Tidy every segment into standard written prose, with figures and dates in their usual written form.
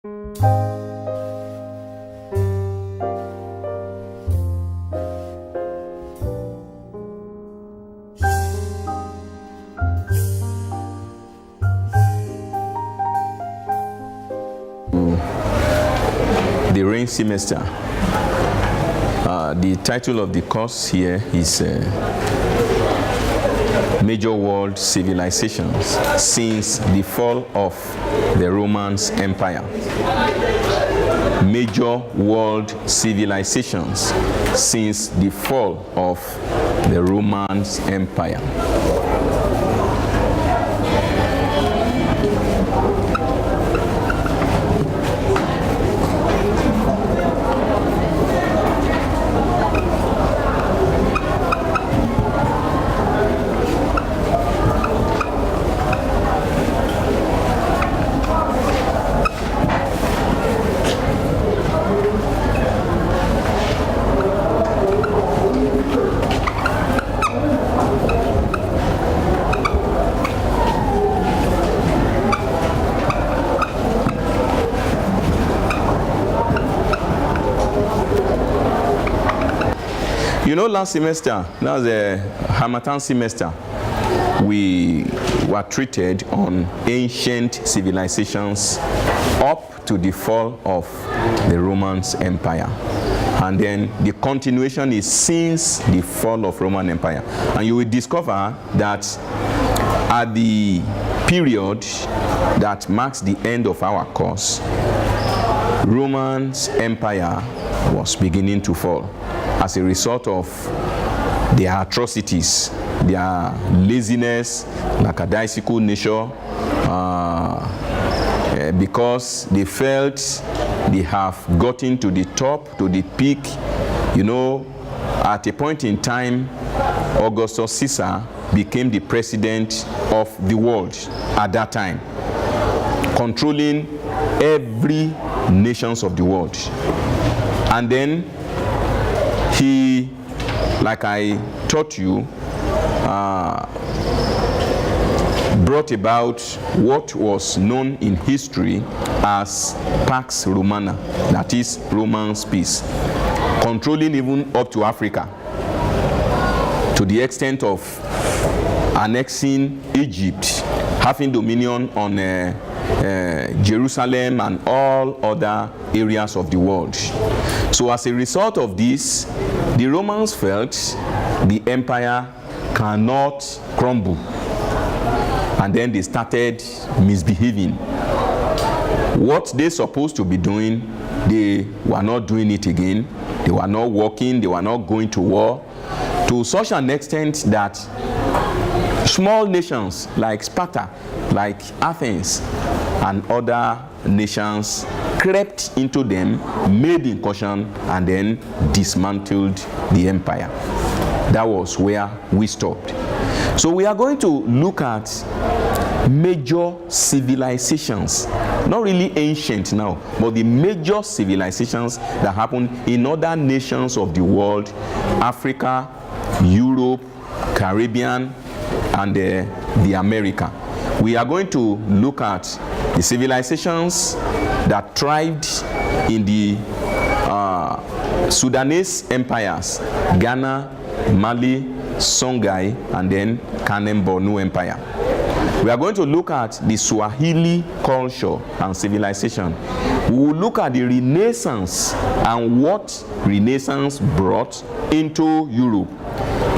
The rain semester. The title of the course here is Major World Civilizations Since the Fall of the Roman Empire. Major World Civilizations Since the Fall of the Roman Empire. You know, last semester, that was a Harmattan semester, we were treated on ancient civilizations up to the fall of the Roman Empire. And then the continuation is since the fall of Roman Empire. And you will discover that at the period that marks the end of our course, Roman Empire was beginning to fall as a result of their atrocities, their laziness, lackadaisical nature, because they felt they have gotten to the top, to the peak. You know, at a point in time, Augustus Caesar became the president of the world at that time, controlling every nations of the world. And then he, like I taught you, brought about what was known in history as Pax Romana, that is Roman peace, controlling even up to Africa, to the extent of annexing Egypt, having dominion on Jerusalem and all other areas of the world. So as a result of this, the Romans felt the empire cannot crumble. And then they started misbehaving. What they supposed to be doing, they were not doing it again. They were not working, they were not going to war, to such an extent that small nations like Sparta, like Athens, and other nations crept into them, made incursion, and then dismantled the empire. That was where we stopped. So we are going to look at major civilizations, not really ancient now, but the major civilizations that happened in other nations of the world, Africa, Europe, Caribbean, and the America. We are going to look at the civilizations that thrived in the Sudanese empires, Ghana, Mali, Songhai, and then Kanem-Bornu Empire. We are going to look at the Swahili culture and civilization. We will look at the Renaissance and what Renaissance brought into Europe.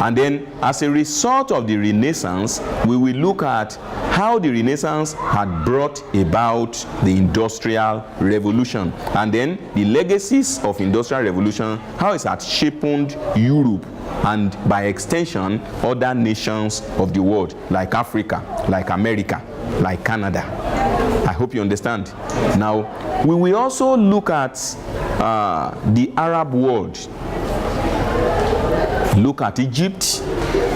And then, as a result of the Renaissance, we will look at how the Renaissance had brought about the Industrial Revolution. And then, the legacies of Industrial Revolution, how it had shaped Europe, and by extension, other nations of the world, like Africa, like America, like Canada. I hope you understand. Now, we will also look at the Arab world. Look at Egypt.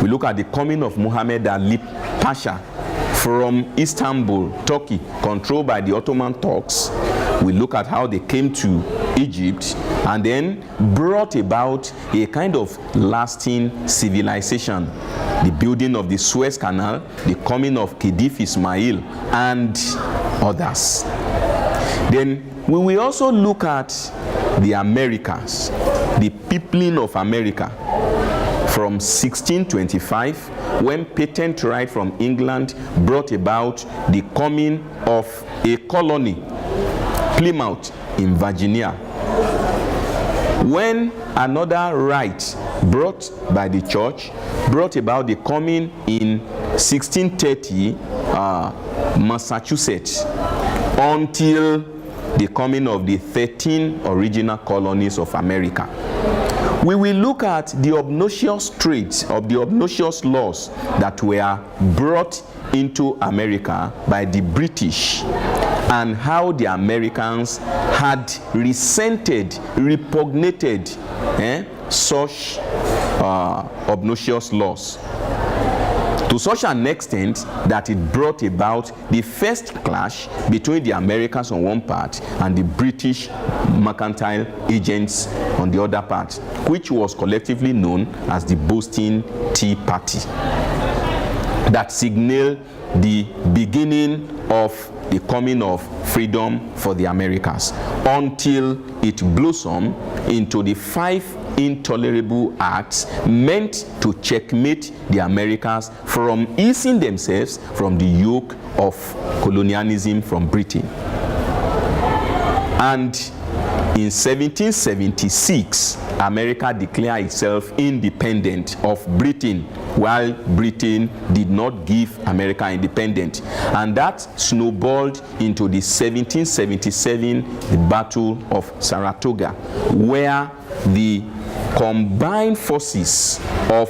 We look at the coming of Muhammad Ali Pasha from Istanbul, Turkey, controlled by the Ottoman Turks. We look at how they came to Egypt and then brought about a kind of lasting civilization. The building of the Suez Canal, the coming of Khedive Ismail, and others. Then we will also look at the Americas, the peopling of America from 1625, when patent right from England brought about the coming of a colony, Plymouth in Virginia. When another right brought by the church brought about the coming in 1630 Massachusetts, until the coming of the 13 original colonies of America. We will look at the obnoxious traits of the obnoxious laws that were brought into America by the British, and how the Americans had resented, repugnated such obnoxious laws, to such an extent that it brought about the first clash between the Americans on one part and the British mercantile agents on the other part, which was collectively known as the Boston Tea Party, that signaled the beginning of the coming of freedom for the Americas, until it blossomed into the 5 intolerable acts meant to checkmate the Americas from easing themselves from the yoke of colonialism from Britain. And in 1776, America declared itself independent of Britain, while Britain did not give America independence. And that snowballed into the 1777 Battle of Saratoga, where the combined forces of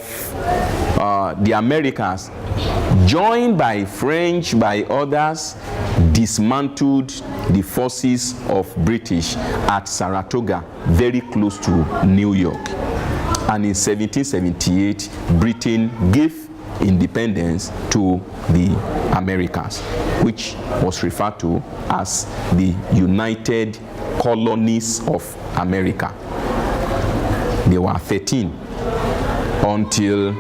the Americas, joined by French, by others, dismantled the forces of British at Saratoga, very close to New York. And in 1778, Britain gave independence to the Americas, which was referred to as the United Colonies of America. There were 13 until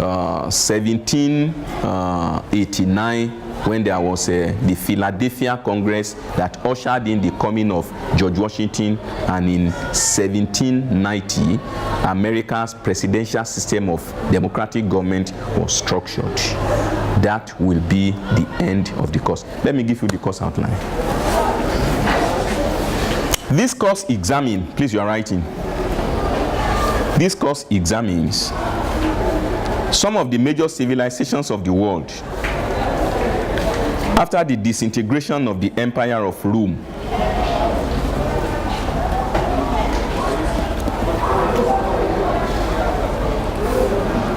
1789, when there was the Philadelphia Congress that ushered in the coming of George Washington, and in 1790, America's presidential system of democratic government was structured. That will be the end of the course. Let me give you the course outline. This course examines, please, you are writing. This course examines some of the major civilizations of the world after the disintegration of the Empire of Rome.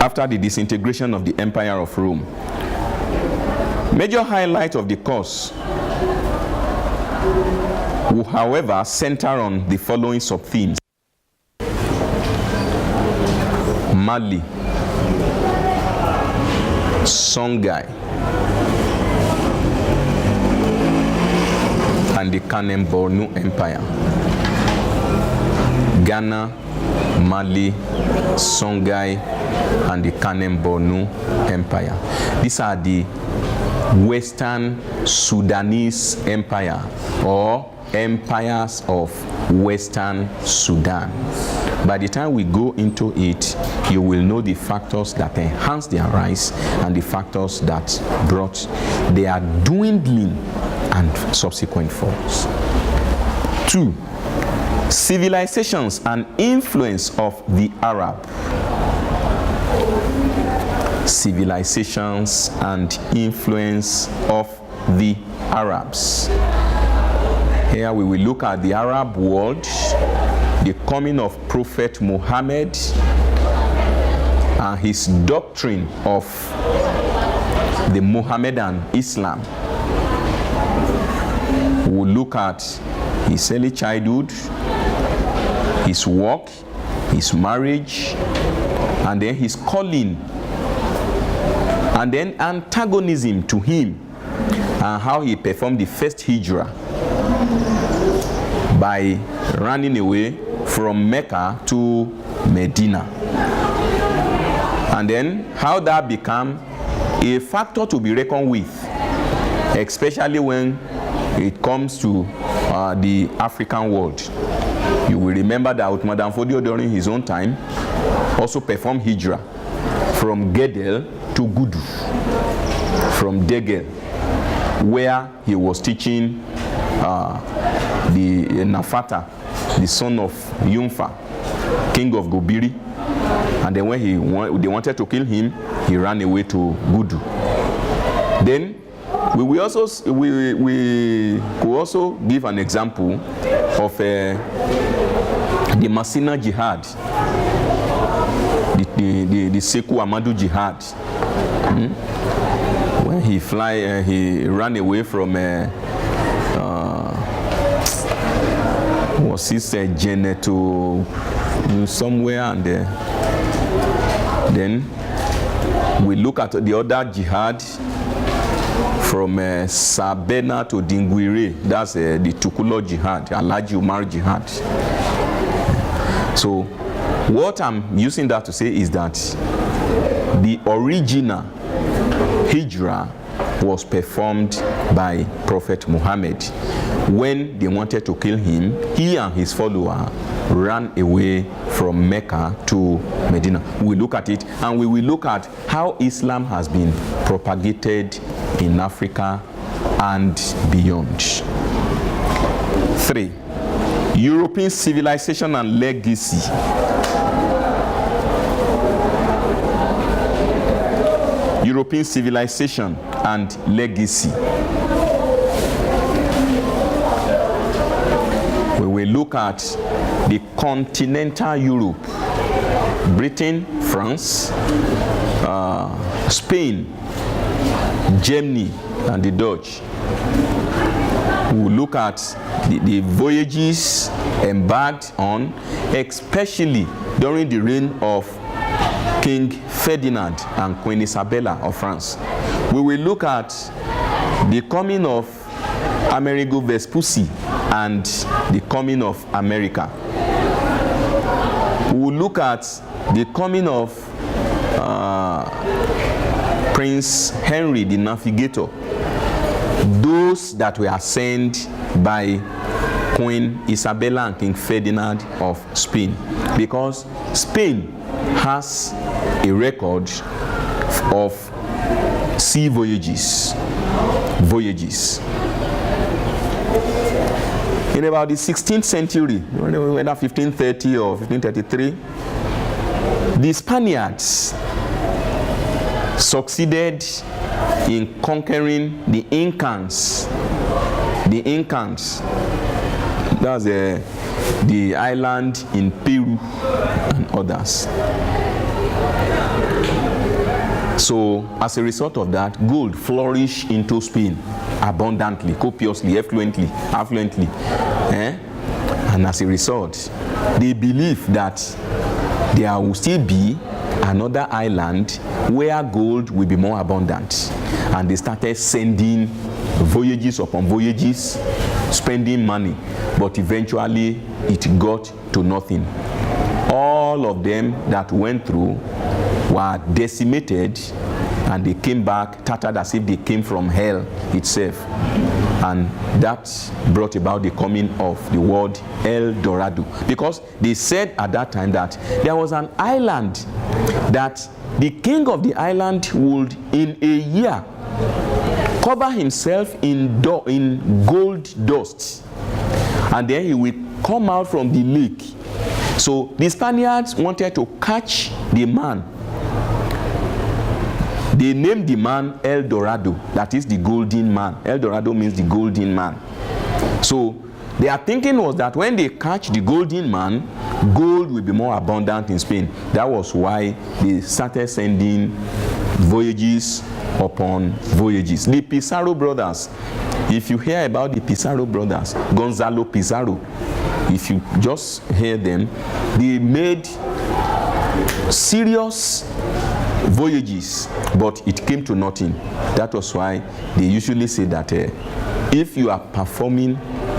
After the disintegration of the Empire of Rome. Major highlight of the course will, however, center on the following sub-themes: Mali, Songhai, and the Kanem-Bornu Empire. Ghana, Mali, Songhai, and the Kanem-Bornu Empire. These are the Western Sudanese Empire, or empires of Western Sudan. By the time we go into it, you will know the factors that enhanced their rise and the factors that brought their dwindling and subsequent falls. 2. Civilizations and influence of the Arab. Civilizations and influence of the Arabs. Here we will look at the Arab world, the coming of Prophet Muhammad and his doctrine of the Mohammedan Islam. We'll look at his early childhood, his work, his marriage, and then his calling, and then antagonism to him, and how he performed the first hijrah by running away from Mecca to Medina, and then how that became a factor to be reckoned with, especially when it comes to the African world. You will remember that Ottoman Fodio during his own time also performed Hijra from Gedel to Gudu, from Degel, where he was teaching the Nafata, the son of Yunfa, king of Gobiri, and then when they wanted to kill him, he ran away to Gudu. Then we could also give an example of the Masina Jihad, the Seku Amadu Jihad. When he ran away from was his journey to somewhere, and then we look at the other jihad from Sabena to Dingwire. That's the Tukulo Jihad, Alhaji Umar Jihad. So what I'm using that to say is that the original Hijra was performed by Prophet Muhammad. When they wanted to kill him, he and his follower ran away from Mecca to Medina. We look at it, and we will look at how Islam has been propagated in Africa and beyond. 3. European civilization and legacy. European civilization and legacy. We will look at the continental Europe, Britain, France, Spain, Germany, and the Dutch. We will look at the voyages embarked on, especially during the reign of King Ferdinand and Queen Isabella of France. We will look at the coming of Amerigo Vespucci and the coming of America. We will look at the coming of Prince Henry the Navigator, those that were sent by Queen Isabella and King Ferdinand of Spain, because Spain has a record of sea voyages. In about the 16th century, whether 1530 or 1533, the Spaniards succeeded in conquering the Incans. The Incans, that's the island in Peru and others. So as a result of that, gold flourished into Spain abundantly, copiously, affluently. And as a result, they believe that there will still be another island where gold will be more abundant. And they started sending voyages upon voyages, spending money, but eventually it got to nothing. All of them that went through were decimated, and they came back tattered as if they came from hell itself. And that brought about the coming of the word El Dorado, because they said at that time that there was an island that the king of the island would in a year cover himself in gold dust, and then he will come out from the lake. So the Spaniards wanted to catch the man. They named the man El Dorado, that is the golden man. El Dorado means the golden man. So their thinking was that when they catch the golden man, gold will be more abundant in Spain. That was why they started sending voyages upon voyages. The Pizarro Brothers, if you hear about the Pizarro Brothers, Gonzalo Pizarro, if you just hear them, they made serious voyages, but it came to nothing. That was why they usually say that if you are performing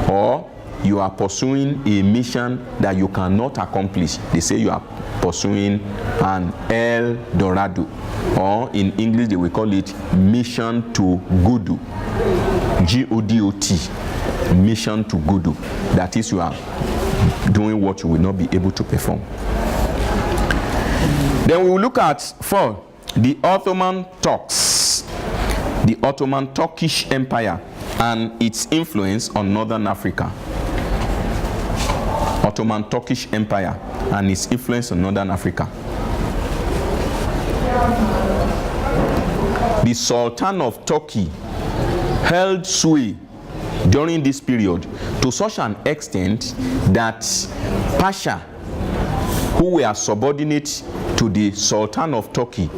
or you are pursuing a mission that you cannot accomplish, they say you are pursuing an El Dorado, or in English they will call it mission to Godot, G-O-D-O-T. mission to Gudu. That is, you are doing what you will not be able to perform. Then we will look at 4, the Ottoman Turks, the Ottoman Turkish Empire and its influence on Northern Africa. Ottoman Turkish Empire and its influence on Northern Africa. The Sultan of Turkey held sway during this period to such an extent that Pasha, who were subordinate to the Sultan of Turkey,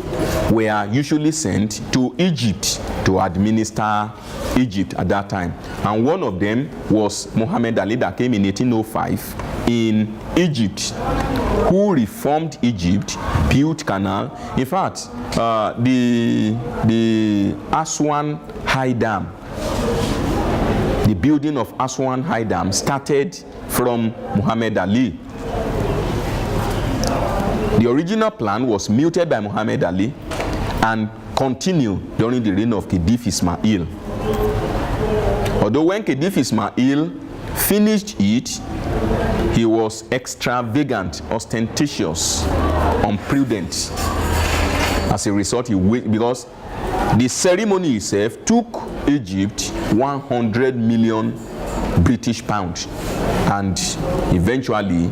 were usually sent to Egypt to administer Egypt at that time. And one of them was Muhammad Ali, that came in 1805 in Egypt, who reformed Egypt, built canal. In fact, the Aswan High Dam, the building of Aswan High Dam started from Muhammad Ali. The original plan was muted by Muhammad Ali and continued during the reign of Khedive Ismail. Although when Khedive Ismail finished it, he was extravagant, ostentatious, unprudent. As a result, because the ceremony itself took Egypt 100 million British pounds, and eventually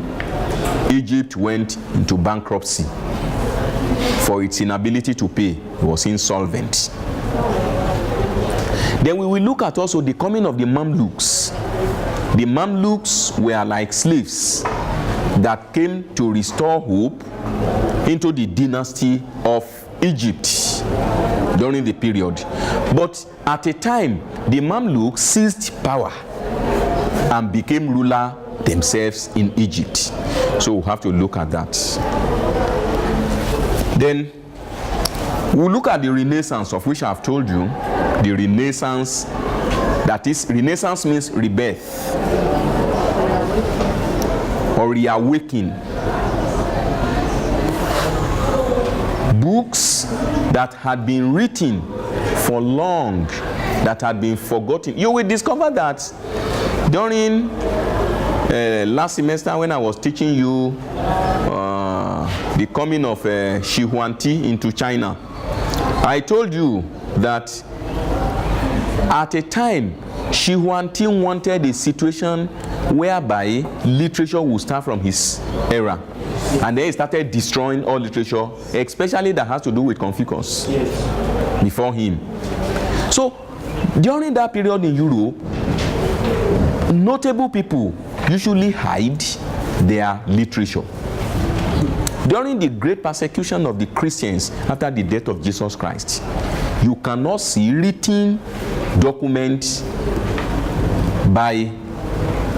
Egypt went into bankruptcy for its inability to pay. It was insolvent. Then we will look at also the coming of the Mamluks. The Mamluks were like slaves that came to restore hope into the dynasty of Egypt during the period. But at a time, the Mamluks seized power and became ruler themselves in Egypt. So we'll have to look at that. Then we'll look at the Renaissance, of which I've told you. The Renaissance, that is, Renaissance means rebirth or reawakening. Books that had been written for long, that had been forgotten. You will discover that during last semester when I was teaching you the coming of Shi Huangdi into China, I told you that at a time Shi Huangdi wanted a situation whereby literature would start from his era, and then he started destroying all literature, especially that has to do with Confucius before him. So during that period in Europe, notable people usually hide their literature. During the great persecution of the Christians after the death of Jesus Christ, you cannot see written documents by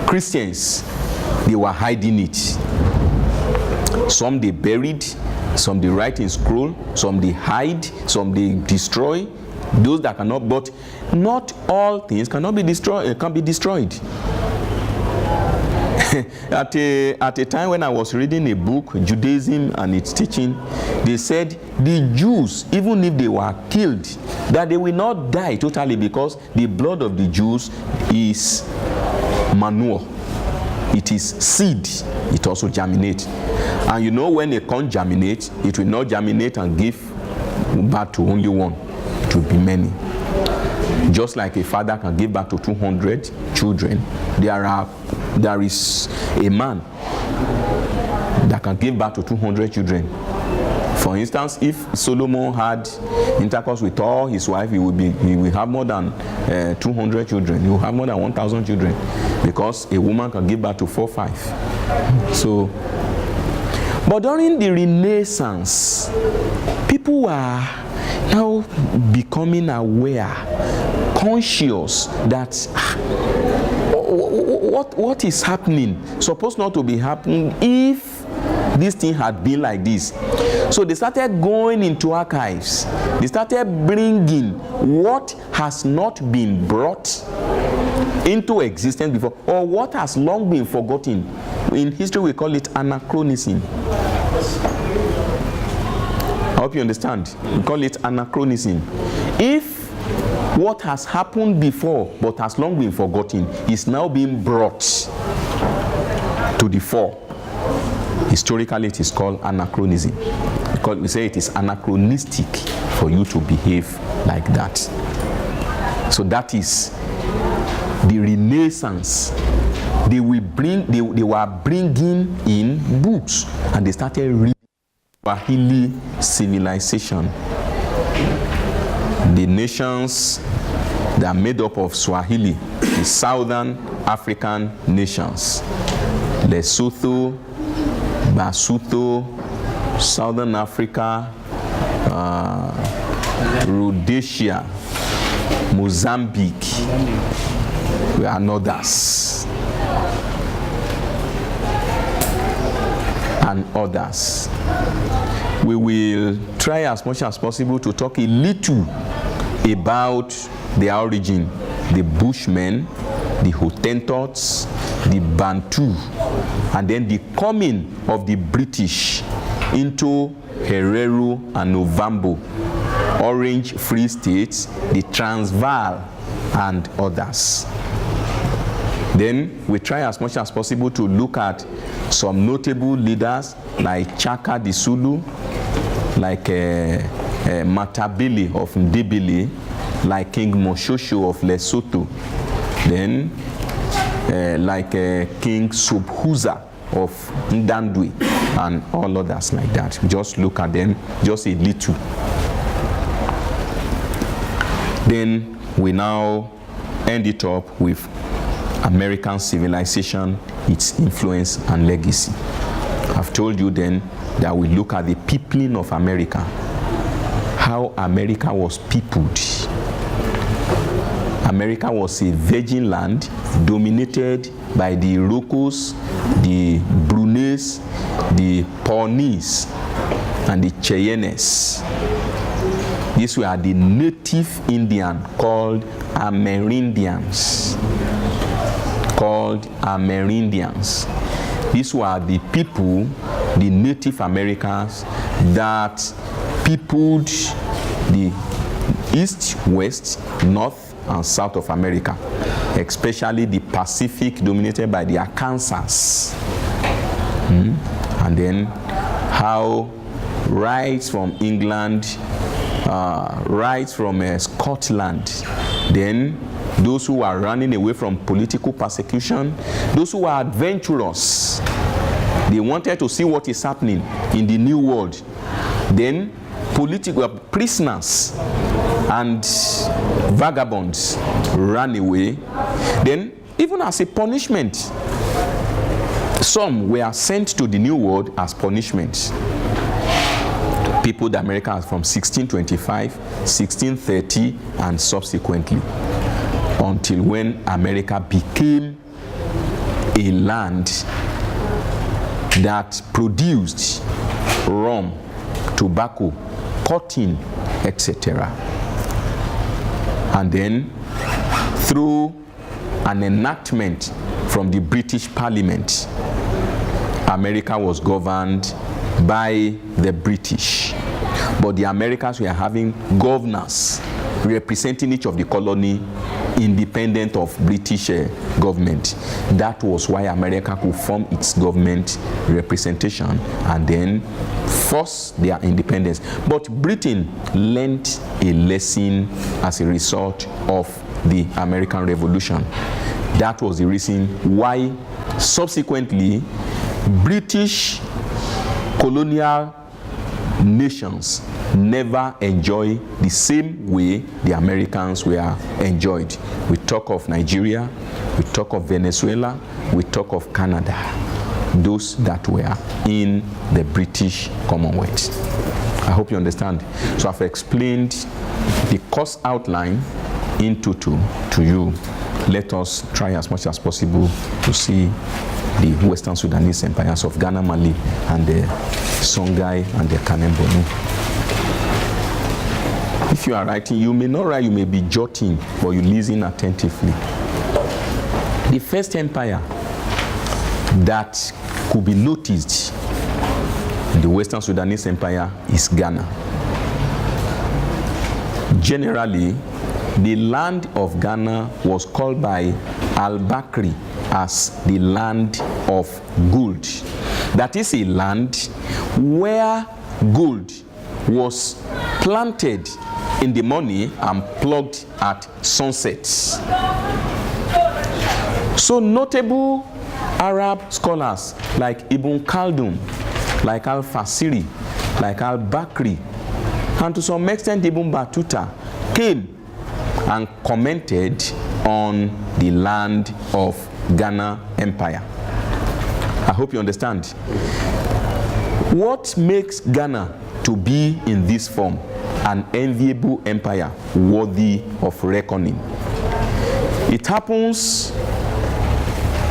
Christians. They were hiding it. Some they buried, some they write in scroll, some they hide, some they destroy. Those that cannot, but not all things cannot be destroyed. Can be destroyed. At a time when I was reading a book, Judaism and its teaching, they said the Jews, even if they were killed, that they will not die totally, because the blood of the Jews is manure. It is seed. It also germinates. And you know, when a corn germinates, it will not germinate and give birth to only one. It will be many. Just like a father can give birth to 200 children, there is a man that can give birth to 200 children. For instance, if Solomon had intercourse with all his wives, he will have more than 200 children. He will have more than 1,000 children, because a woman can give birth to 4 or 5. So, but during the Renaissance, people were now becoming aware, conscious that what is happening supposed not to be happening if this thing had been like this. So they started going into archives. They started bringing what has not been brought into existence before, or what has long been forgotten. In history we call it anachronism. I hope you understand. We call it anachronism. If What has happened before but has long been forgotten is now being brought to the fore. Historically, it is called anachronism. Because we say it is anachronistic for you to behave like that. So that is the Renaissance. They were bringing in books, and they started reading Swahili civilization. The nations that are made up of Swahili, the southern African nations, Lesotho, Basotho, Southern Africa, Rhodesia, Mozambique, and others. And others. We will try as much as possible to talk a little about their origin, the Bushmen, the Hottentots, the Bantu, and then the coming of the British into Herero and Ovambo, Orange Free States, the Transvaal, and others. Then we try as much as possible to look at some notable leaders like Chaka the Zulu, like Matabele of Ndebele, like King Moshosho of Lesotho, then like King Sobhuza of Ndandwe, and all others like that. Just look at them, just a little. Then we now end it up with American civilization, its influence and legacy. I've told you then that we look at the peopling of America, how America was peopled. America was a virgin land dominated by the Irokos, the Brunes, the Pawnees, and the Cheyennes. These were the native Indian called Amerindians. These were the people, the Native Americans, that peopled the East, West, North, and South of America, especially the Pacific, dominated by the Arkansas. And then how right from England, right from Scotland, then those who are running away from political persecution, those who are adventurous, they wanted to see what is happening in the new world. Then political prisoners and vagabonds ran away. Then even as a punishment, some were sent to the new world as punishment. People that America has from 1625, 1630, and subsequently, until when America became a land that produced rum, tobacco, cotton, etc. And then through an enactment from the British Parliament, America was governed by the British. But the Americans were having governors representing each of the colony independent of British government. That was why America could form its government representation and then force their independence. But Britain learned a lesson as a result of the American Revolution. That was the reason why subsequently British colonial nations never enjoy the same way the Americans were enjoyed. We talk of Nigeria, we talk of Venezuela, we talk of Canada, those that were in the British Commonwealth. I hope you understand. So I've explained the course outline in total to you. Let us try as much as possible to see the Western Sudanese empires of Ghana, Mali, and the Songhai and the Kanem-Borno. If you are writing, you may not write, you may be jotting, but you listen attentively. The first empire that could be noticed in the Western Sudanese empire is Ghana. Generally, the land of Ghana was called by Al-Bakri as the land of gold. That is a land where gold was planted in the morning and plucked at sunset. So notable Arab scholars like Ibn Khaldun, like Al-Fasiri, like Al-Bakri, and to some extent Ibn Battuta came and commented on the land of Ghana Empire. I hope you understand. What makes Ghana to be in this form an enviable empire worthy of reckoning? It happens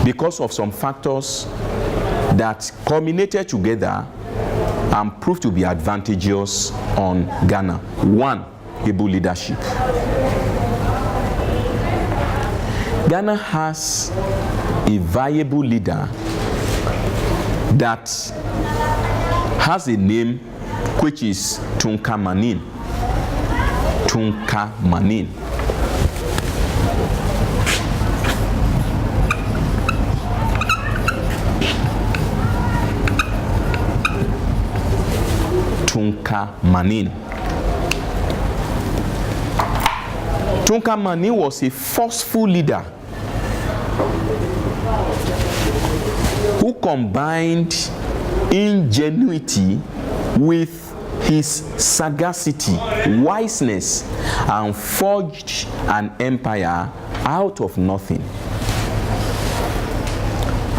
because of some factors that culminated together and proved to be advantageous on Ghana. One, able leadership. Ghana has a viable leader that has a name which is Tunka Manin. Tunka Manin. Tunka Manin. Tunka Manin was a forceful leader who combined ingenuity with his sagacity, wiseness, and forged an empire out of nothing.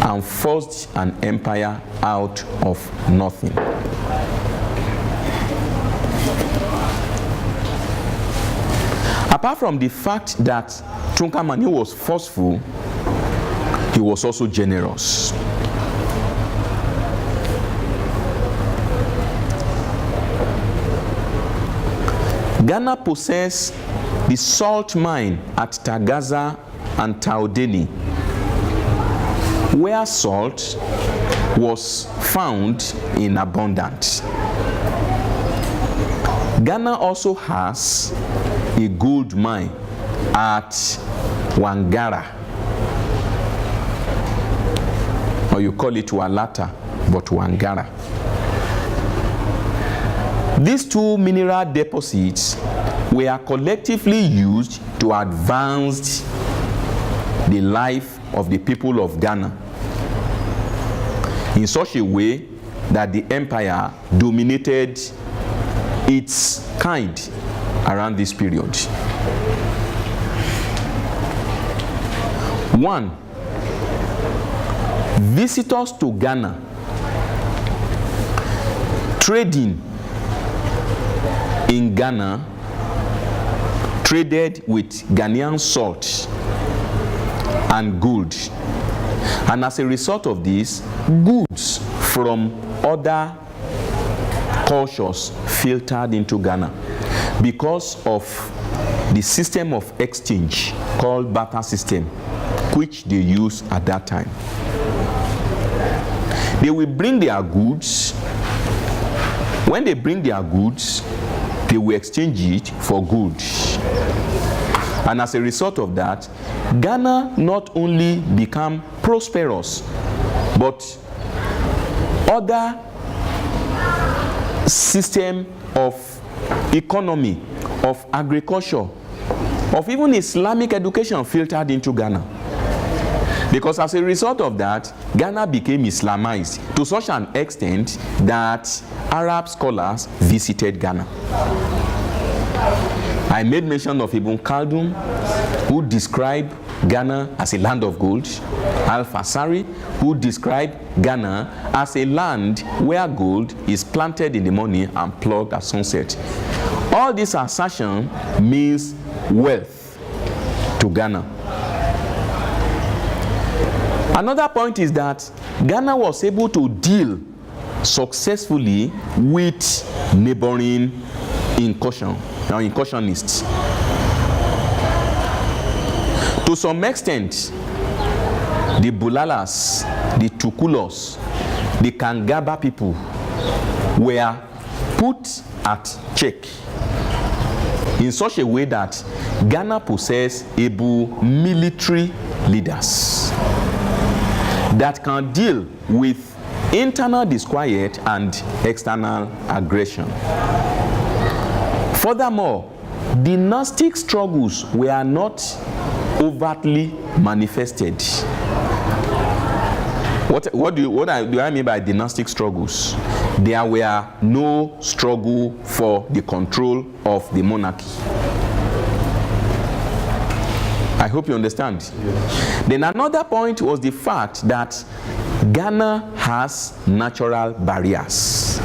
And forged an empire out of nothing. Apart from the fact that Tunka Manin was forceful, he was also generous. Ghana possessed the salt mine at Tagaza and Taodeni, where salt was found in abundance. Ghana also has a gold mine at Wangara, or you call it Walata, but Wangara. These two mineral deposits were collectively used to advance the life of the people of Ghana in such a way that the empire dominated its kind around this period. One, visitors to Ghana trading in Ghana traded with Ghanaian salt and gold, and as a result of this, goods from other cultures filtered into Ghana because of the system of exchange called barter system, which they used at that time. They will bring their goods. When they bring their goods, they will exchange it for gold. And as a result of that, Ghana not only became prosperous, but other system of economy, of agriculture, of even Islamic education filtered into Ghana. Because as a result of that, Ghana became Islamized to such an extent that Arab scholars visited Ghana. I made mention of Ibn Khaldun, who described Ghana as a land of gold. Al-Fasari, who described Ghana as a land where gold is planted in the morning and plucked at sunset. All this assertion means wealth to Ghana. Another point is that Ghana was able to deal successfully with neighboring incursionists. To some extent, the Bulalas, the Tukulos, the Kangaba people were put at check in such a way that Ghana possesses able military leaders that can deal with internal disquiet and external aggression. Furthermore, dynastic struggles were not overtly manifested. What do I mean by dynastic struggles? There were no struggle for the control of the monarchy. I hope you understand. Yes. Then another point was the fact that Ghana has natural barriers.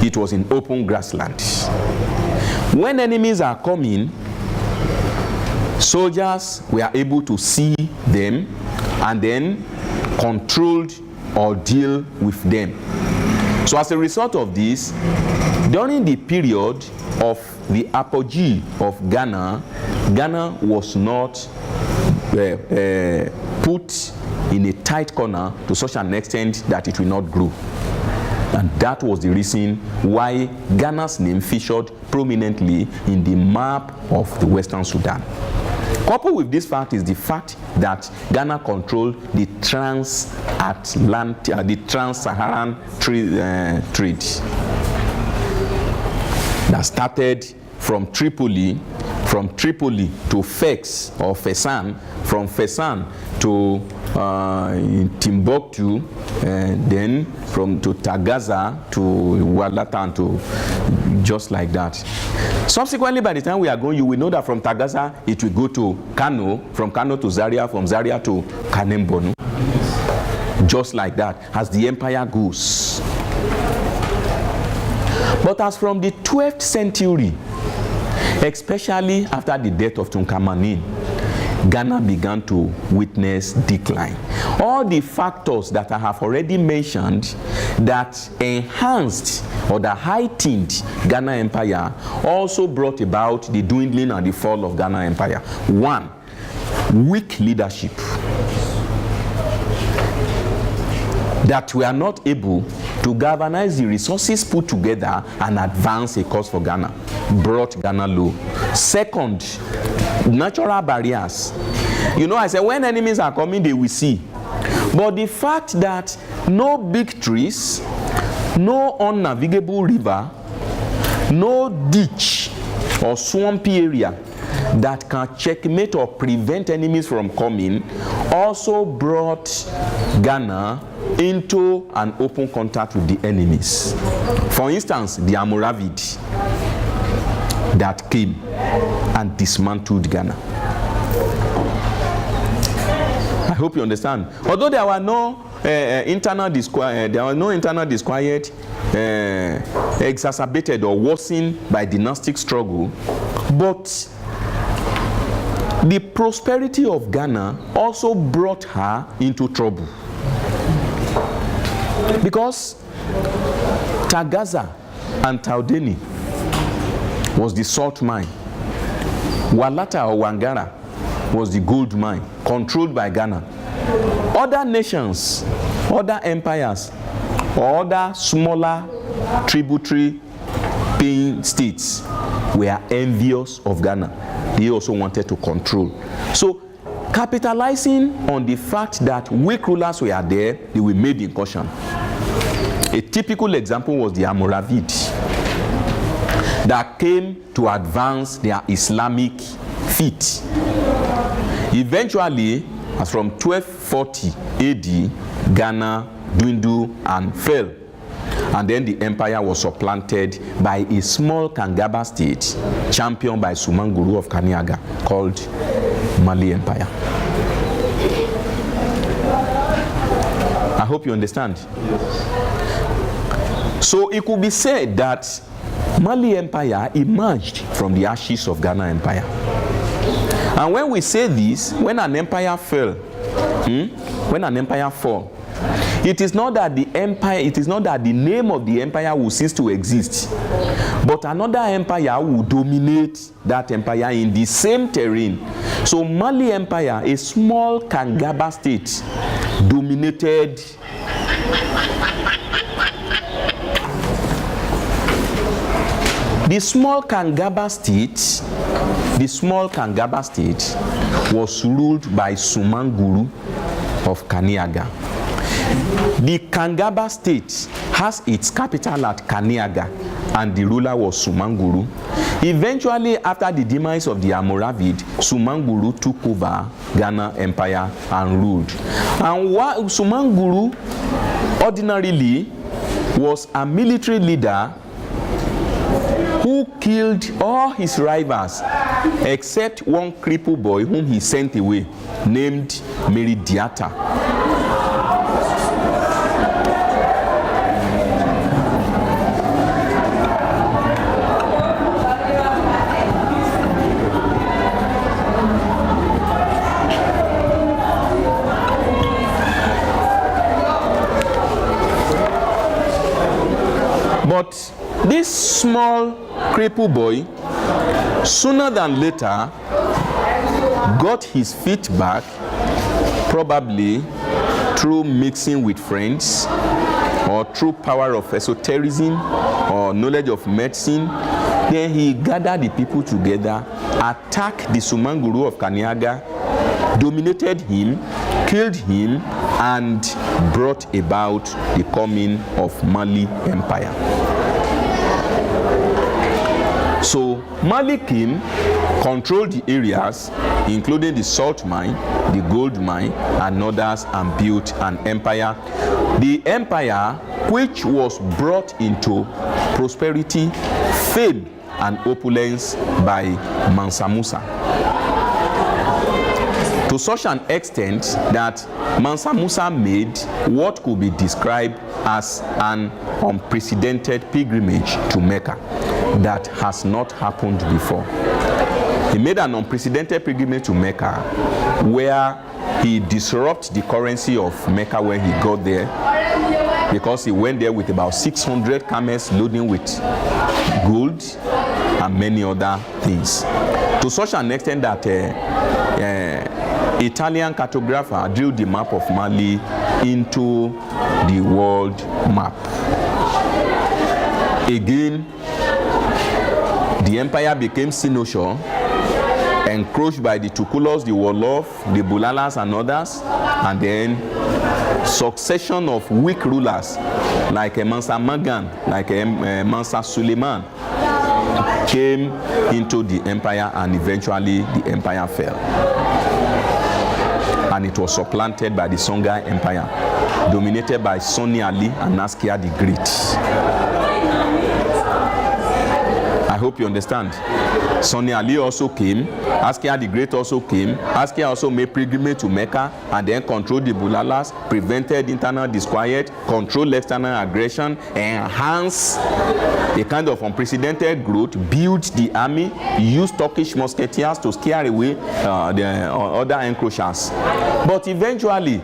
It was in open grassland. When enemies are coming, soldiers were able to see them and then controlled or deal with them. So as a result of this, during the period of the apogee of Ghana, Ghana was not put in a tight corner to such an extent that it will not grow. And that was the reason why Ghana's name featured prominently in the map of the Western Sudan. Coupled with this fact is the fact that Ghana controlled the trans-Saharan trade that started from Tripoli to Fez or Fesan, from Fesan to Timbuktu, then to Tagaza to Walata, to just like that. Subsequently, by the time we are going, you will know that from Tagaza it will go to Kano, from Kano to Zaria, from Zaria to Kanembonu. Just like that, as the empire goes. But as from the 12th century, especially after the death of Tunkamanin, Ghana began to witness decline. All the factors that I have already mentioned that enhanced or that heightened Ghana Empire also brought about the dwindling and the fall of Ghana Empire. One, weak leadership. That we are not able to galvanize the resources put together and advance a cause for Ghana, brought Ghana low. Second, natural barriers. You know, I said when enemies are coming, they will see. But the fact that no big trees, no unnavigable river, no ditch or swampy area that can checkmate or prevent enemies from coming also brought Ghana into an open contact with the enemies. For instance, the Almoravid that came and dismantled Ghana. I hope you understand. Although there were no internal disquiet, exacerbated or worsened by dynastic struggle, but the prosperity of Ghana also brought her into trouble. Because Tagaza and Taudeni was the salt mine. Walata or Wangara was the gold mine, controlled by Ghana. Other nations, other empires, or other smaller tributary paying states were envious of Ghana. They also wanted to control. So, capitalizing on the fact that weak rulers were there, they were made incursion. A typical example was the Almoravid that came to advance their Islamic feet. Eventually, as from 1240 AD, Ghana dwindled and fell. And then the empire was supplanted by a small Kangaba state championed by Sumanguru of Kaniaga called Mali Empire. I hope you understand. So it could be said that Mali Empire emerged from the ashes of Ghana Empire. And when we say this, when an empire fell, when an empire falls, it is not that the name of the empire will cease to exist, but another empire will dominate that empire in the same terrain. So Mali Empire, a small Kangaba state, dominated the small Kangaba state the small Kangaba state was ruled by Sumanguru of Kaniaga. The Kangaba state has its capital at Kaniaga, and the ruler was Sumanguru. Eventually, after the demise of the Almoravid, Sumanguru took over Ghana Empire and ruled. And while Sumanguru ordinarily was a military leader who killed all his rivals except one cripple boy whom he sent away, named Meridiata. But this small cripple boy, sooner than later, got his feet back, probably through mixing with friends, or through power of esotericism, or knowledge of medicine. Then he gathered the people together, attacked the Sumanguru of Kaniaga, dominated him, killed him, and brought about the coming of Mali Empire. So Mali king controlled the areas, including the salt mine, the gold mine, and others, and built an empire. The empire which was brought into prosperity, fame, and opulence by Mansa Musa. To such an extent that Mansa Musa made what could be described as an unprecedented pilgrimage to Mecca that has not happened before. He made an unprecedented pilgrimage to Mecca where he disrupted the currency of Mecca when he got there, because he went there with about 600 camels loading with gold and many other things. To such an extent that Italian cartographer drew the map of Mali into the world map. Again, the empire became Sinosho, encroached by the Tukulos, the Wolof, the Bulalas, and others, and then succession of weak rulers like Mansa Magan, like Mansa Suleiman came into the empire, and eventually the empire fell. And it was supplanted by the Songhai Empire, dominated by Soni Ali and Askia the Great. I hope you understand. Soni Ali also came, Askia the Great also came. Askia also made pilgrimage to Mecca and then controlled the Bulalas, prevented internal disquiet, controlled external aggression, enhanced a kind of unprecedented growth, built the army, used Turkish musketeers to scare away the other encroachers. But eventually,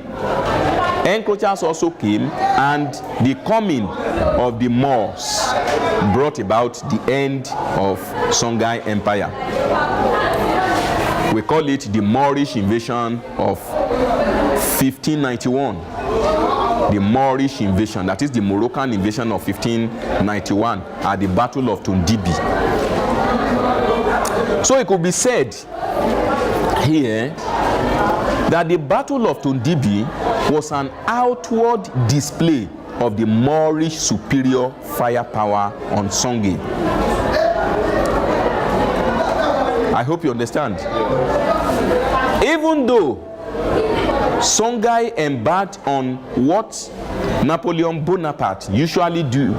encroachers also came, and the coming of the Moors brought about the end of Songhai Empire. We call it the Moorish invasion of 1591. The Moorish invasion, that is the Moroccan invasion of 1591 at the Battle of Tondibi. So it could be said here that the Battle of Tondibi was an outward display of the Moorish superior firepower on Songhai. I hope you understand. Even though Songhai embarked on what Napoleon Bonaparte usually did,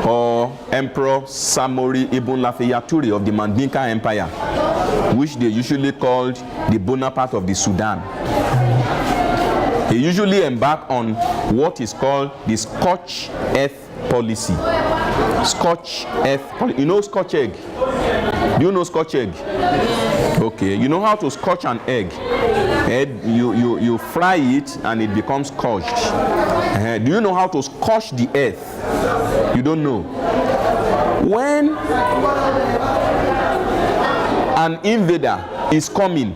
or Emperor Samori Ibn Lafayette of the Mandinka Empire, which they usually called the Bonaparte of the Sudan. He usually embarked on what is called the Scotch Earth Policy. Scotch Earth Policy. You know Scotch egg? Do you know Scotch egg? Okay. You know how to scotch an egg? You fry it and it becomes scotched. Do you know how to scotch the earth? You don't know. When an invader is coming,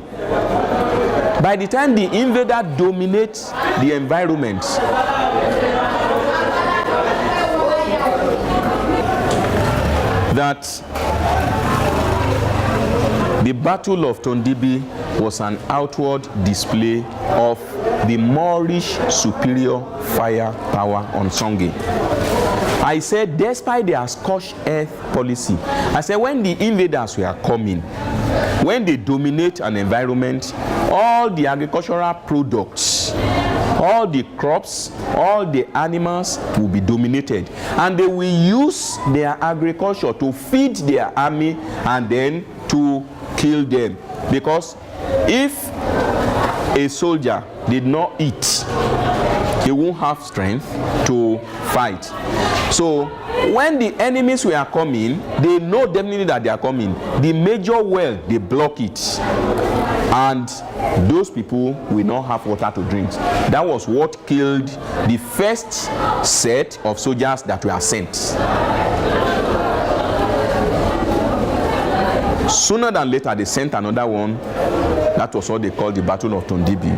by the time the invader dominates the environment, that the Battle of Tondibi was an outward display of the Moorish superior firepower on Songhai. I said, despite their scorched earth policy, I said, when the invaders were coming, when they dominate an environment, all the agricultural products, all the crops, all the animals will be dominated, and they will use their agriculture to feed their army and then to kill them. Because if a soldier did not eat, he won't have strength to fight. So when the enemies were coming, they know definitely that they are coming. The major well, they block it, and those people will not have water to drink. That was what killed the first set of soldiers that were sent. Sooner than later, they sent another one. That was what they called the Battle of Tondibi.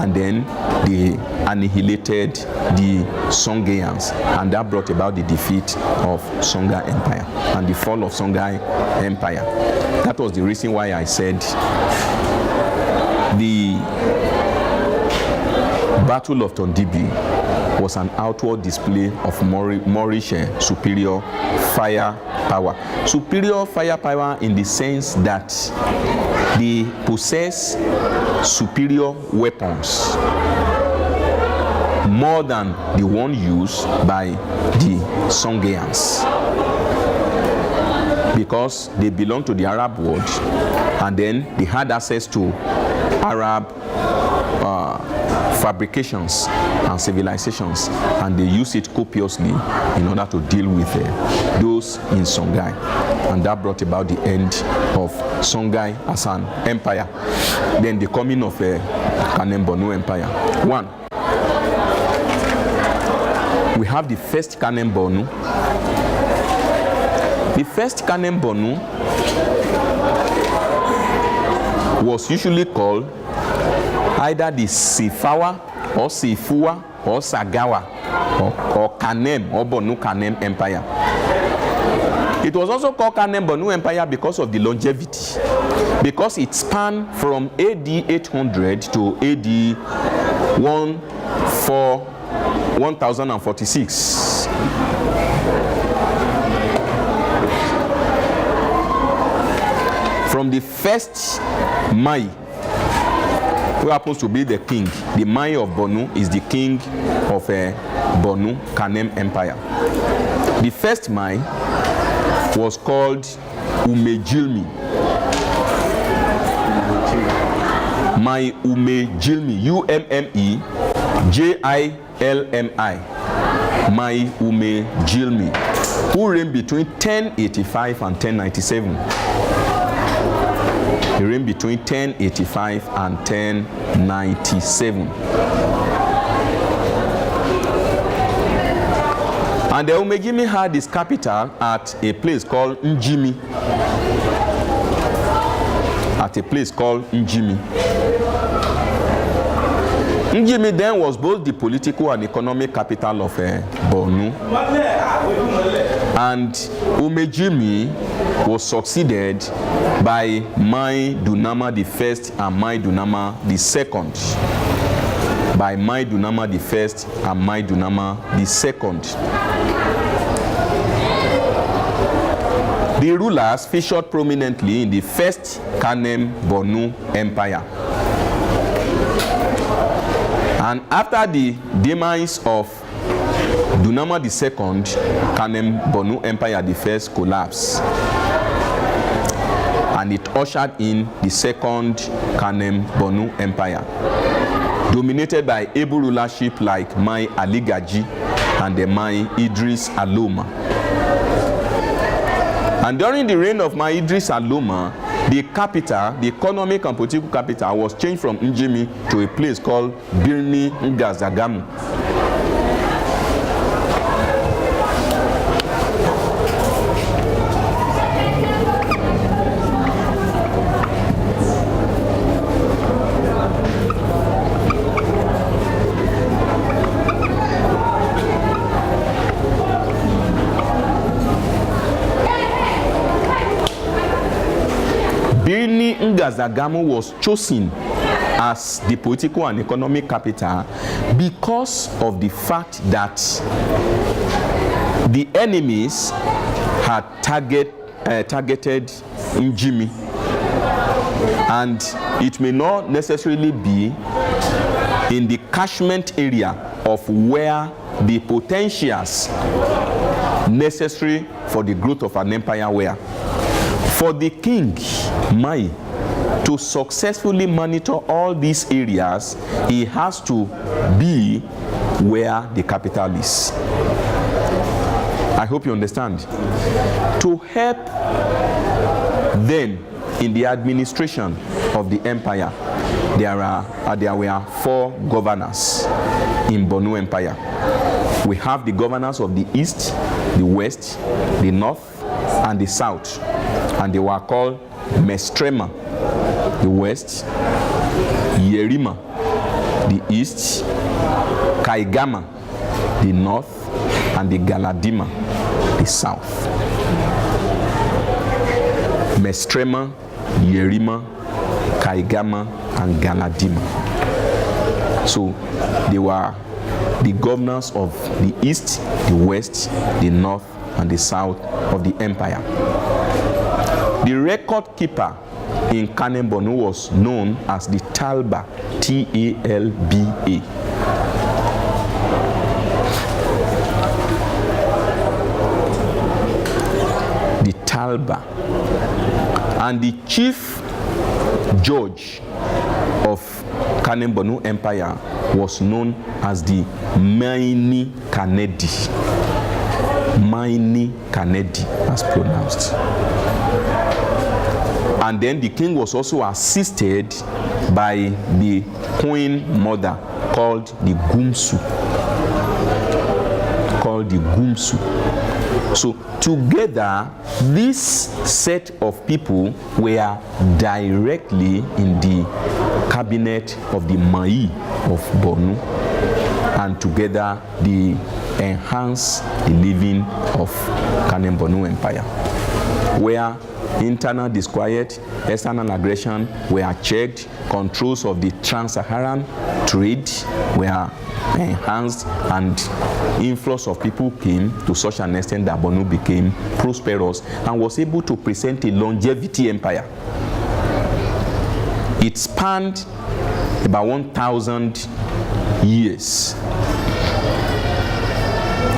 And then they annihilated the Songhaians, and that brought about the defeat of Songhai Empire and the fall of Songhai Empire. That was the reason why I said the Battle of Tondibi was an outward display of Moorish superior firepower. Superior firepower in the sense that they possess superior weapons more than the one used by the Songhaians, because they belong to the Arab world, and then they had access to Arab fabrications and civilizations, and they use it copiously in order to deal with those in Songhai, and that brought about the end of Songhai as an empire. Then the coming of Kanem Borno Empire. One, we have the first Kanem Borno. The first Kanem Borno was usually called either the Sifawa or Sifua or Sagawa or Kanem or Borno Kanem Empire. It was also called Kanem Borno Empire because of the longevity, because it spanned from AD 800 to AD 1046. From the first Mai, who happens to be the king, the Mai of Borno is the king of Borno Kanem Empire. The first Mai was called Umejilmi. Mai Umejilmi, Ummejilmi, Mai Umejilmi, who reigned between 1085 and 1097. He reigned between 1085 and 1097. And the Omojeje had his capital at a place called Njimi. Njimi then was both the political and economic capital of Borno. And Omojeje was succeeded by Mai Dunama I and Mai Dunama II. By Mai Dunama I and Mai Dunama II. The rulers featured prominently in the first Kanem Borno Empire. And after the demise of Dunama II, Kanem Borno Empire the first collapsed, and it ushered in the second Kanem Borno Empire, dominated by able rulership like Mai Ali Gaji and the Mai Idris Aloma. And during the reign of Mai Idris Aloma, the capital, the economic and political capital, was changed from Njimi to a place called Birni Ngazagamu. Zagamu was chosen as the political and economic capital because of the fact that the enemies had targeted Njimi, and it may not necessarily be in the catchment area of where the potentials necessary for the growth of an empire were. For the king, Mai, to successfully monitor all these areas, he has to be where the capital is. I hope you understand. To help then in the administration of the empire, there were 4 governors in Borno Empire. We have the governors of the east, the west, the north, and the south, and they were called Mestrema, the west, Yerima, the east, Kaigama, the north, and the Galadima, the south. Mestrema, Yerima, Kaigama, and Galadima. So they were the governors of the east, the west, the north, and the south of the empire. The record keeper in Kanem Borno was known as the Talba, T-A-L-B-A. The Talba. And the chief judge of Kanem Borno Empire was known as the Maini Kanedi. Maini Kanedi, as pronounced. And then the king was also assisted by the queen mother called the Gumsu. So together, this set of people were directly in the cabinet of the Mai of Borno, and together they enhanced the living of Kanem Borno Empire, where internal disquiet, external aggression were checked, controls of the trans-Saharan trade were enhanced, and influx of people came to such an extent that Borno became prosperous and was able to present a longevity empire. It spanned about 1,000 years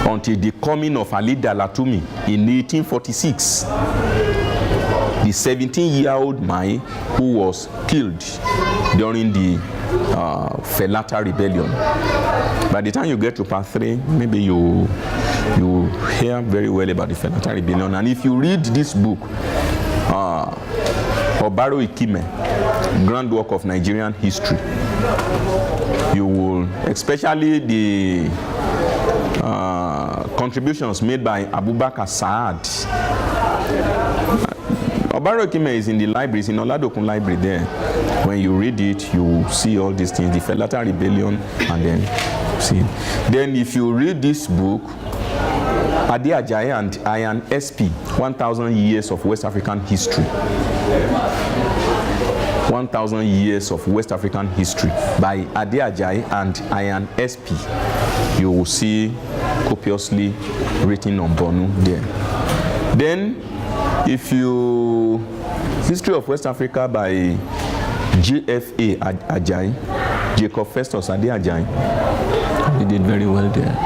until the coming of Ali Dalatumi in 1846. The 17-year-old Mai, who was killed during the Felata rebellion. By the time you get to part 3, maybe you hear very well about the Felata rebellion. And if you read this book, Obaro Ikime, Grand Work of Nigerian History, you will, especially the contributions made by Abubakar Saad. Obaro Ikime is in the libraries, in Oladokun library there. When you read it, you see all these things, the Felata rebellion, and then see. Then if you read this book, Ade Ajayi and Ian SP, 1,000 Years of West African History. 1,000 Years of West African History by Ade Ajayi and Ian SP. You will see copiously written on Borno there. Then, if you History of West Africa by JFA Ajayi, Jacob Festus Ade Ajayi, he did very well there.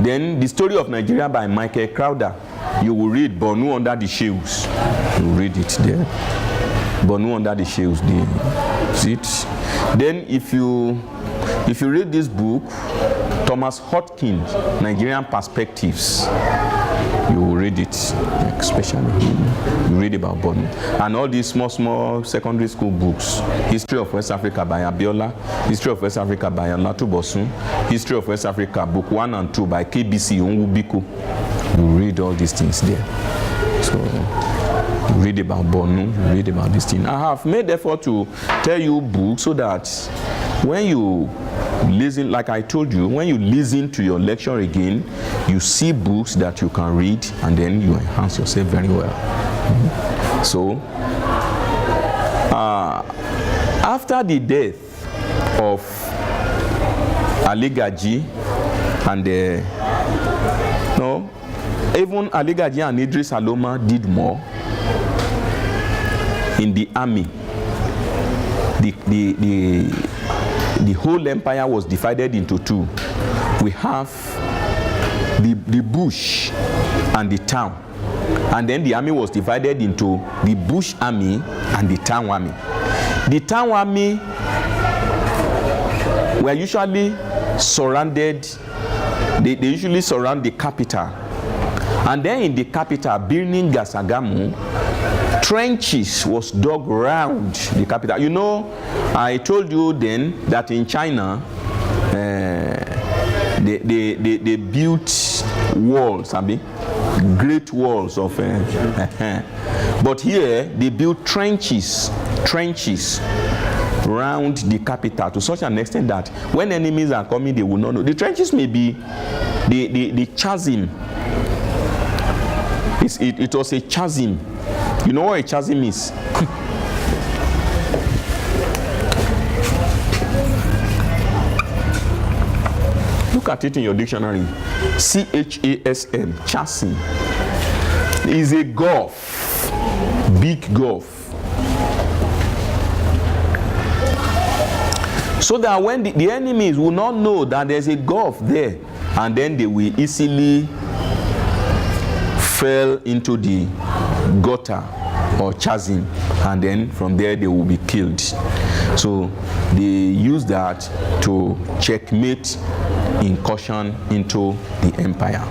Then the Story of Nigeria by Michael Crowder. You will read Borno Under the Shields. You will read it there. Borno Under the Shields. See it. Then if you read this book, Thomas Hodgkins, Nigerian Perspectives, you will read it, especially you read about Borno. And all these small secondary school books, History of West Africa by Abiola, History of West Africa by Alatu Bosun, History of West Africa, book 1 and 2 by KBC Onwubiko. You read all these things there. So you read about Borno, you read about this thing. I have made effort to tell you books so that when you listen, like I told you, when you listen to your lecture again, you see books that you can read, and then you enhance yourself very well. So After the death of Ali Gaji and even Ali Gaji and Idris Aloma did more in the army. The whole empire was divided into two. We have the bush and the town, and then the army was divided into the bush army and the town army. The town army were usually surrounded, they usually surround the capital, and then in the capital, Birnin Gasagamu, trenches was dug around the capital. You know, I told you then that in China, they built walls, great walls of, but here they built trenches around the capital to such an extent that when enemies are coming, they will not know. The trenches may be the chasm. It was a chasm. You know what a chasm is? Look at it in your dictionary. C-H-A-S-M, chasm, is a gulf, big gulf. So that when the enemies will not know that there's a gulf there, and then they will easily fall into the gutter or chasm, and then from there they will be killed. So they use that to checkmate incursion into the empire.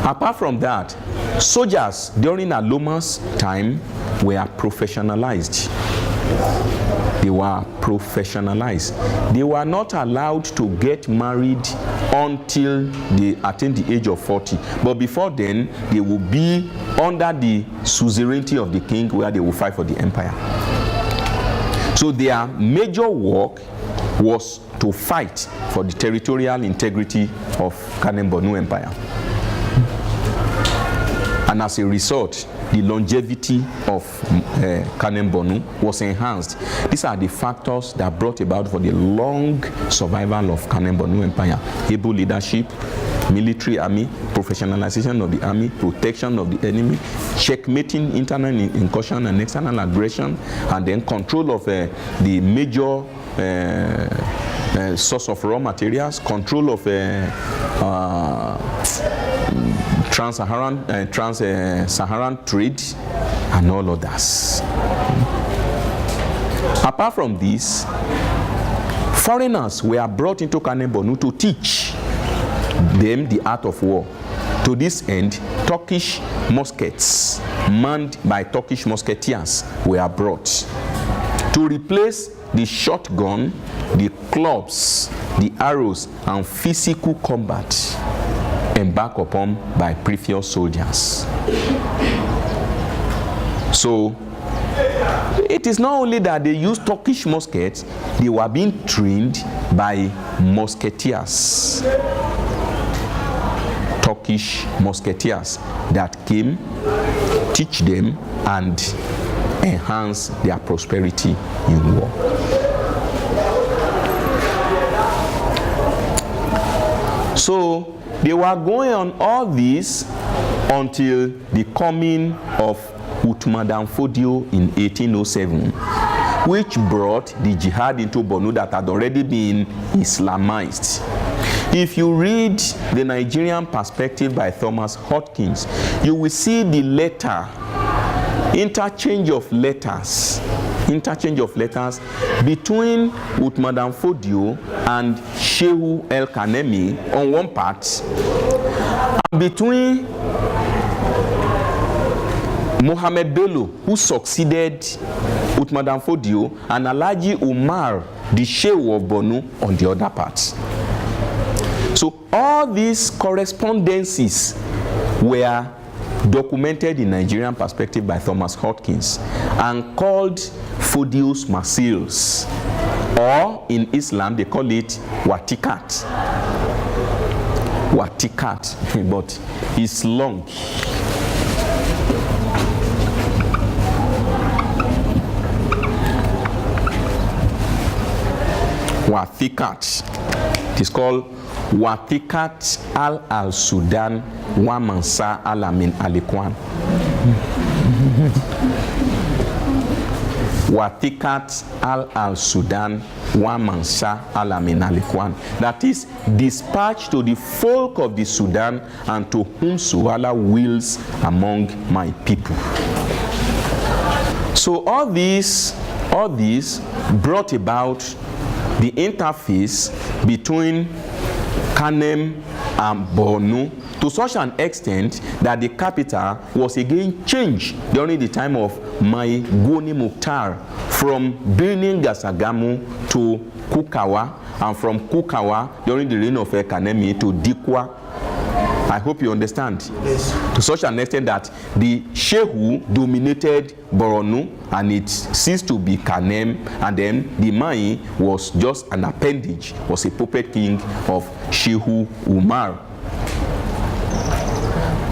Apart from that, soldiers during Aloma's time were professionalized. They were professionalized. They were not allowed to get married until they attain the age of 40. But before then, they will be under the suzerainty of the king, where they will fight for the empire. So their major work was to fight for the territorial integrity of Kanem Borno Empire. And as a result, the longevity of Kanem Borno was enhanced. These are the factors that brought about for the long survival of Kanem Borno Empire: able leadership, military army, professionalization of the army, protection of the enemy, checkmating internal incursion and external aggression, and then control of the major source of raw materials, control of trans-Saharan trade, and all others. Apart from this, foreigners were brought into Kanem Borno to teach them the art of war. To this end, Turkish muskets manned by Turkish musketeers were brought to replace the shotgun, the clubs, the arrows, and physical combat embarked upon by previous soldiers. So it is not only that they used Turkish muskets, they were being trained by musketeers. Turkish musketeers that came, teach them, and enhance their prosperity in war. So they were going on all this until the coming of Ottoman Fodio in 1807, which brought the jihad into Borno that had already been Islamized. If you read the Nigerian Perspective by Thomas Hopkins, you will see the interchange of letters between Ottoman Fodio and Shehu El Kanemi on one part, and between Mohammed Bello, who succeeded Ottoman Fodio, and Alhaji Umar, the Shehu of Borno, on the other part. So all these correspondences were documented in Nigerian Perspective by Thomas Hopkins and called Fodio's Marseilles, or in Islam they call it Watikat, but it's long. Wathikat. It is called Wathikat al-Sudan wa Mansa al-Amin al-Ikhwan. Wathikat al-Sudan wa Mansa al-Amin al-Ikhwan. That is, dispatched to the folk of the Sudan and to whomsoever wills among my people. So all this brought about the interface between Kanem and Borno to such an extent that the capital was again changed during the time of Maigoni Mukhtar from Birnin Gasagamu to Kukawa, and from Kukawa during the reign of Kanemi to Dikwa. I hope you understand. Yes. To such an extent that the Shehu dominated Borno and it ceased to be Kanem, and then the Mai was just an appendage, was a puppet king of Shehu Umar.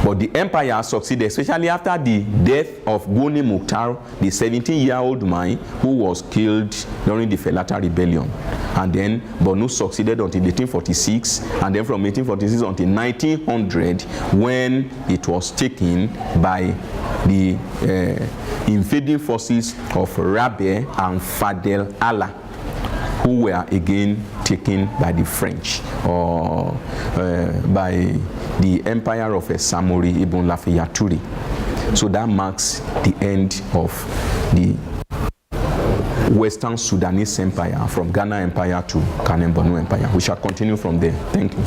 But the empire succeeded, especially after the death of Goni Mukhtar, the 17-year-old Mai, who was killed during the Felata rebellion. And then Borno succeeded until 1846, and then from 1846 until 1900, when it was taken by the invading forces of Rabe and Fadel Allah, who were again taken by the French, or by the empire of Samori Ibn Lafayette. So that marks the end of the Western Sudanese Empire, from Ghana Empire to Kanem Borno Empire. We shall continue from there. Thank you.